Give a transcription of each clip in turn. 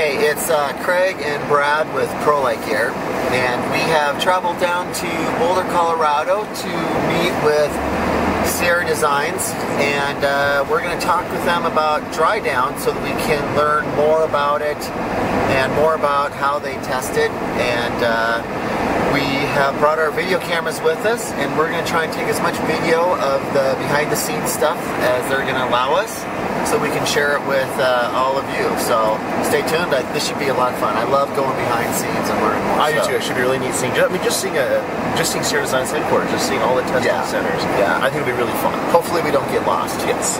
Hey, it's Craig and Brad with ProLite Gear, and we have traveled down to Boulder, Colorado to meet with Sierra Designs, and we're going to talk with them about DriDown so that we can learn more about it and more about how they test it. And we have brought our video cameras with us, and we're going to try and take as much video of the behind-the-scenes stuff as they're going to allow us, so we can share it with all of you. So stay tuned. This should be a lot of fun. I love going behind scenes and learning more. I do too. It should be really neat seeing. I mean, just seeing Sierra Designs headquarters, just seeing all the testing centers. Yeah, I think it'll be really fun. Hopefully, we don't get lost. Yes.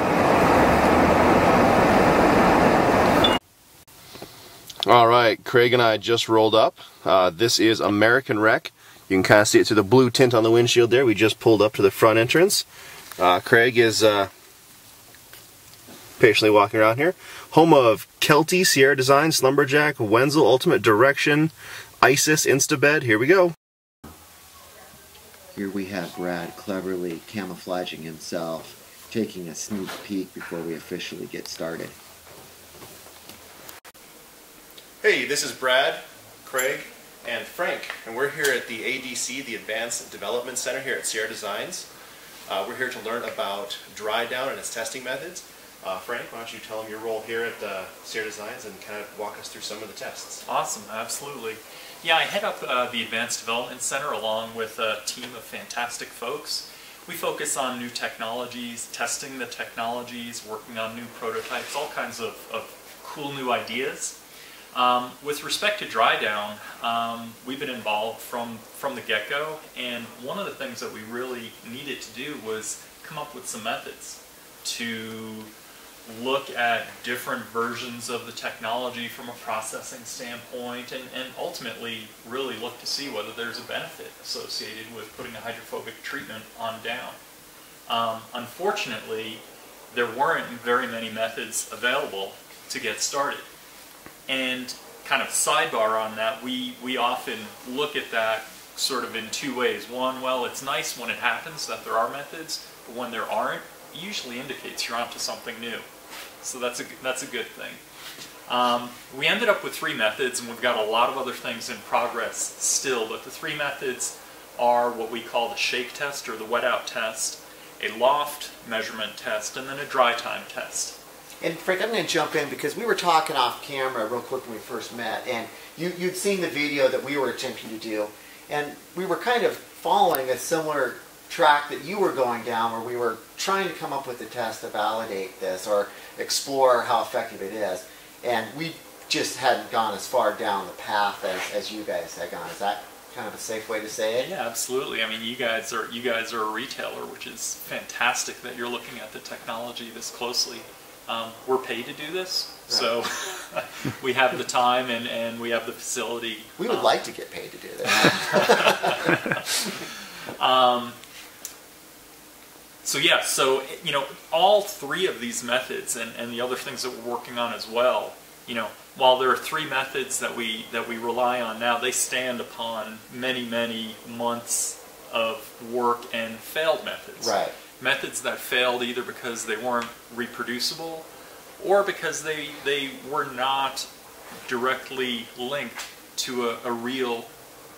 All right, Craig and I just rolled up. This is American Rec. You can kind of see it through the blue tint on the windshield there. We just pulled up to the front entrance. Craig is patiently walking around here. Home of Kelty, Sierra Designs, Lumberjack, Wenzel, Ultimate Direction, Isis, Instabed. Here we go. Here we have Brad cleverly camouflaging himself, taking a sneak peek before we officially get started. Hey, this is Brad, Craig, and Frank, and we're here at the ADC, the Advanced Development Center here at Sierra Designs. We're here to learn about DriDown and its testing methods. Frank, why don't you tell them your role here at Sierra Designs and kind of walk us through some of the tests. Awesome, absolutely. Yeah, I head up the Advanced Development Center along with a team of fantastic folks. We focus on new technologies, testing the technologies, working on new prototypes, all kinds of cool new ideas. With respect to DriDown, we've been involved from the get-go, and one of the things that we really needed to do was come up with some methods to look at different versions of the technology from a processing standpoint, and ultimately really look to see whether there's a benefit associated with putting a hydrophobic treatment on down. Unfortunately, there weren't very many methods available to get started. And kind of sidebar on that, we often look at that sort of in two ways. One, well, it's nice when it happens that there are methods, but when there aren't, it usually indicates you're onto something new. So that's a good thing. We ended up with 3 methods, and we've got a lot of other things in progress still, but the 3 methods are what we call the shake test or the wet out test, a loft measurement test, and then a dry time test. And Frank, I'm going to jump in because we were talking off camera real quick when we first met, and you'd seen the video that we were attempting to do, and we were kind of following a similar track that you were going down, where we were trying to come up with a test to validate this or explore how effective it is, and we just hadn't gone as far down the path as you guys had gone. Is that kind of a safe way to say it? Yeah, absolutely. I mean, you guys are a retailer, which is fantastic that you're looking at the technology this closely. We're paid to do this, so we have the time and we have the facility. We would like to get paid to do that. So yeah, so you know, all 3 of these methods and the other things that we're working on as well, you know, while there are 3 methods that we rely on now, they stand upon many months of work and failed methods. Right. Methods that failed either because they weren't reproducible or because they were not directly linked to a real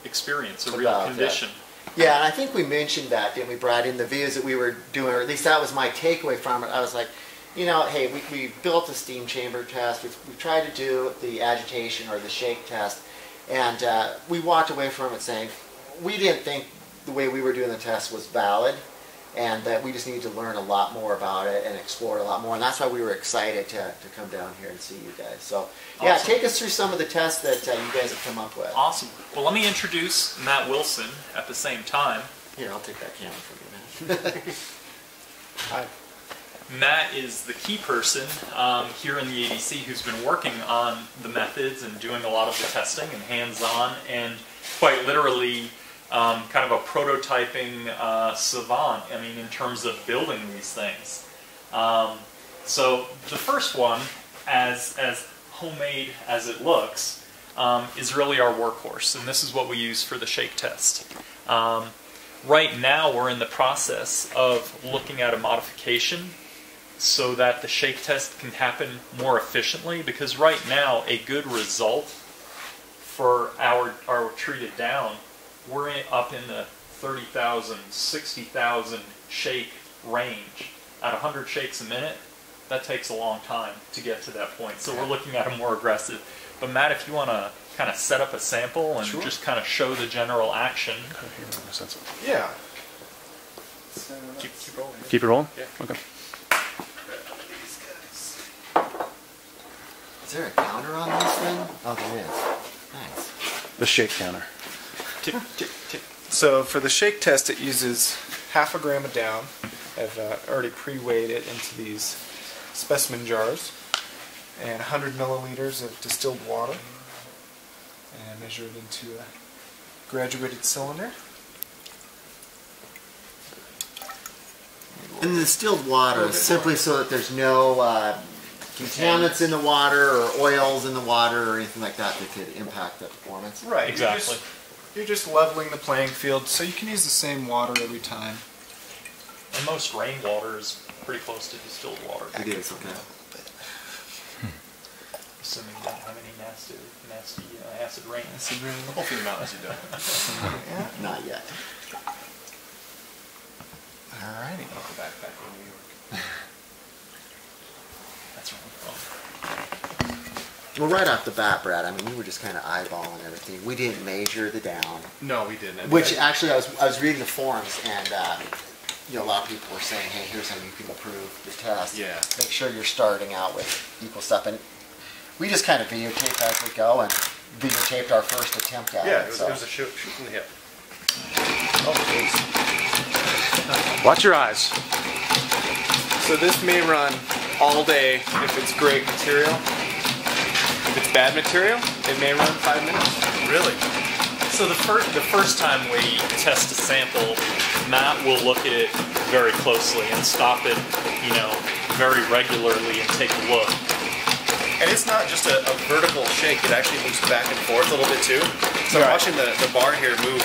experience, a real condition. Yeah, and I think we mentioned that, didn't we, Brad, in the videos that we were doing, or at least that was my takeaway from it. I was like, you know, hey, we built a steam chamber test, we've tried to do the agitation or the shake test, and we walked away from it saying we didn't think the way we were doing the test was valid, and that we just need to learn a lot more about it and explore it a lot more, and that's why we were excited to come down here and see you guys. So, yeah, awesome. Take us through some of the tests that you guys have come up with. Awesome. Well, let me introduce Matt Wilson at the same time. Here, I'll take that camera from you, Matt. Hi. Matt is the key person here in the ADC who's been working on the methods and doing a lot of the testing and hands-on and quite literally kind of a prototyping savant, I mean, in terms of building these things. So the first one, as homemade as it looks, is really our workhorse, and this is what we use for the shake test. Right now we're in the process of looking at a modification so that the shake test can happen more efficiently, because right now a good result for our treated down, we're up in the 30,000, 60,000 shake range. At 100 shakes a minute, that takes a long time to get to that point. So we're looking at a more aggressive. But Matt, if you want to kind of set up a sample and just kind of show the general action. Yeah. Keep rolling. Keep it rolling? Yeah. Okay. Is there a counter on this thing? Oh, there is. Nice. The shake counter. Tick, tick, tick. So for the shake test, it uses half a gram of down. I've already pre-weighed it into these specimen jars, and 100 milliliters of distilled water, and measure it into a graduated cylinder. And the distilled water is simply so that there's no contaminants in the water or oils in the water or anything like that that could impact the performance. Right, Exactly. You're just leveling the playing field, so you can use the same water every time. And most rainwater is pretty close to distilled water. It is, okay. Assuming you don't have any nasty acid rain. Hopefully the mountains you don't. Not yet. Alrighty. I'll go back in New York. That's right. Well, right off the bat, Brad, I mean, we were just kind of eyeballing everything. We didn't measure the down. No, we didn't. Which actually, I was reading the forums, and you know, a lot of people were saying, "Hey, here's how you can improve the test. Yeah. Make sure you're starting out with equal stuff." And we just kind of videotape as we go, and videotaped our first attempt at Yeah, it. it So. was a shoot from the hip. Oh, jeez. Watch your eyes. So this may run all day if it's great material. If it's bad material, it may run 5 minutes. Really? So the first time we test a sample, Matt will look at it very closely and stop it, you know, very regularly and take a look. And it's not just a vertical shake, it actually moves back and forth a little bit too. So I'm watching the bar here move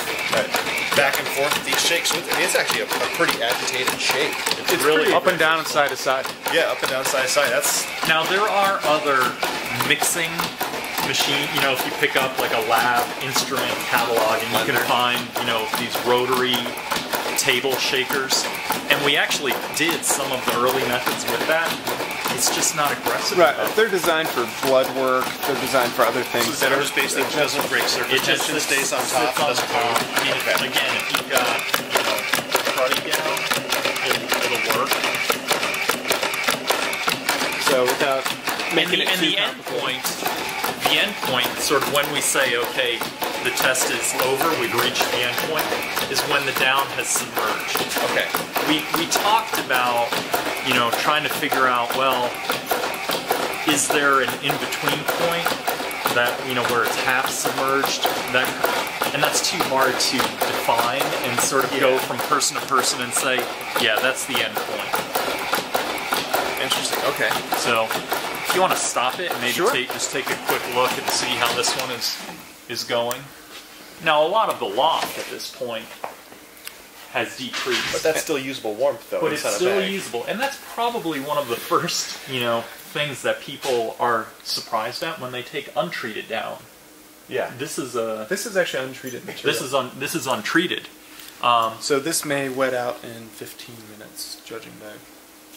back and forth with each shake. So it's actually a pretty agitated shake. It's really Up and down and side to side. Yeah, up and down, side to side. That's Now there are other mixing machine, you know, if you pick up like a lab instrument catalog and you can find, you know, these rotary table shakers. And we actually did some of the early methods with that. It's just not aggressive Right, enough. they're designed for blood work, they're designed for other things. so that basically doesn't break surface It just tension, stays on top, sits on doesn't top. move. I mean, again, if you've got, you know, cruddy down, it'll work. So without making it And too the end complicated. point, sort of when we say, okay, the test is over, we've reached the end point, is when the down has submerged. Okay. We talked about, you know, trying to figure out, well, is there an in-between point that, you know, where it's half submerged? And that's too hard to define and sort of go from person to person and say, yeah, that's the end point. Interesting. Okay. So if you want to stop it and maybe Sure. just take a quick look and see how this one is going. Now, a lot of the loft at this point has decreased. But that's still usable warmth though. But it's inside a still bag. usable, and that's probably one of the first, you know, things that people are surprised at when they take untreated down. Yeah. This is actually untreated material. this is untreated. So this may wet out in 15 minutes, judging by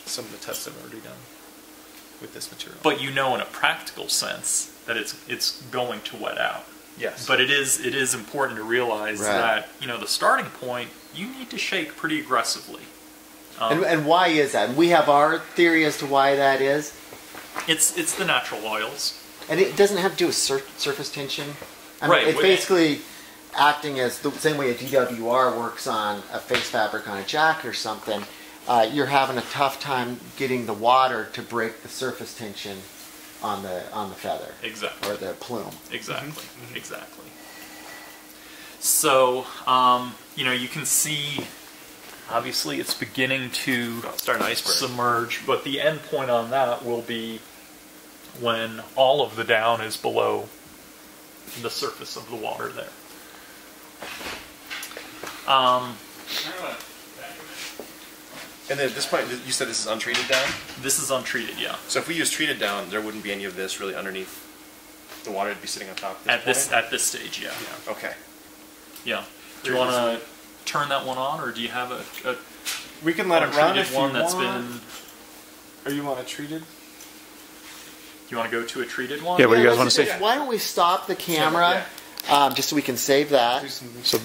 some of the tests I've already done with this material. But you know, in a practical sense, that it's going to wet out. Yes. But it is important to realize Right. that, you know, the starting point, you need to shake pretty aggressively. And why is that? We have our theory as to why that is. It's the natural oils. And it doesn't have to do with surface tension. I mean, Right, it's well, basically acting as the same way a DWR works on a face fabric on a jacket or something. You're having a tough time getting the water to break the surface tension on the feather. Exactly. Or the plume. Exactly. Exactly. So, you know, you can see, obviously, it's beginning to start an iceberg. submerge, but the end point on that will be when all of the down is below the surface of the water there. And then at this point, you said this is untreated down? This is untreated, yeah. So if we use treated down, there wouldn't be any of this really underneath the water. It'd be sitting on top at this point? At this stage, yeah. Okay. Yeah. Do you want to turn that one on, or do you have a We can let it run untreated if you one want. that's been... Or you want it treated? You want to go to a treated one? Why don't we stop the camera just so we can save that? Do some So